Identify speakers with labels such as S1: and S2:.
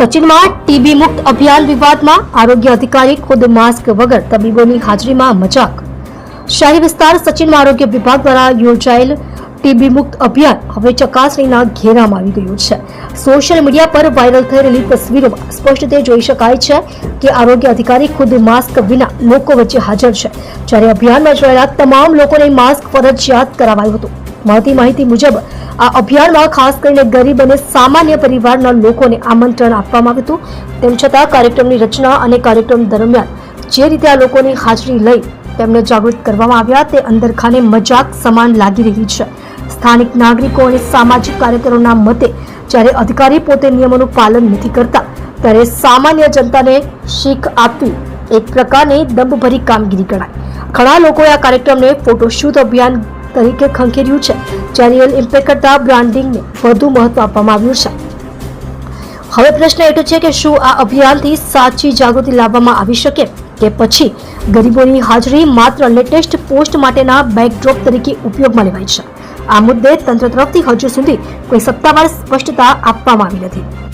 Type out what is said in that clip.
S1: સચિનમાં TB મુક્ત અભિયાન વિવાદમાં આરોગ્ય અધિકારી ખુદ માસ્ક વગર તબીબોની હાજરીમાં મજાક। શહેરી વિસ્તાર સચિનમાં આરોગ્ય વિભાગ દ્વારા યોજાયેલ ટીબી મુક્ત અભિયાન હવે ચકાસણીના ઘેરામાં આવી ગયું છે। સોશિયલ મીડિયા પર વાયરલ થઈ રહેલી તસવીરોમાં સ્પષ્ટ રીતે જોઈ શકાય છે કે આરોગ્ય અધિકારી ખુદ માસ્ક વિના લોકો વચ્ચે હાજર છે, જ્યારે અભિયાનમાં જોડાયેલા તમામ લોકોને માસ્ક ફરજિયાત કરાવાયું હતું। મળતી માહિતી મુજબ આ અભિયાનમાં ખાસ કરીને ગરીબ અને સામાન્ય પરિવારના લોકોને આમંત્રણ આપવામાં આવ્યું હતું। તેમ છતાં કાર્યક્રમની રચના અને કાર્યક્રમ દરમિયાન જે રીતે આ લોકોની હાજરી લઈ તેમને જાગૃત કરવામાં આવ્યા તે અંદરખાને મજાક સમાન લાગી રહી છે। સ્થાનિક નાગરિકો અને સામાજિક કાર્યકરોના મતે જ્યારે અધિકારી પોતે નિયમોનું પાલન નથી કરતા ત્યારે સામાન્ય જનતાને શીખ આપવી એક પ્રકારની દંભભરી કામગીરી ગણાય। ઘણા લોકોએ આ કાર્યક્રમને ફોટોશૂટ અભિયાન તરીકે ખંખેર્યું છે, જ્યારે રિયલ ઇમ્પેક્ટ કરતા બ્રાન્ડિંગને વધુ મહત્વ આપવામાં આવ્યું છે। હવે પ્રશ્ન એ છે કે શું આ અભિયાનથી સાચી જાગૃતિ લાવવામાં આવી શકે કે પછી ગરીબોની હાજરી માત્ર લેટેસ્ટ પોસ્ટ માટેના બેકડ્રોપ તરીકે ઉપયોગમાં લેવાય છે। આ મુદ્દે તંત્ર તરફથી હજુ સુધી કોઈ સત્તાવાર સ્પષ્ટતા આપવામાં આવી નથી।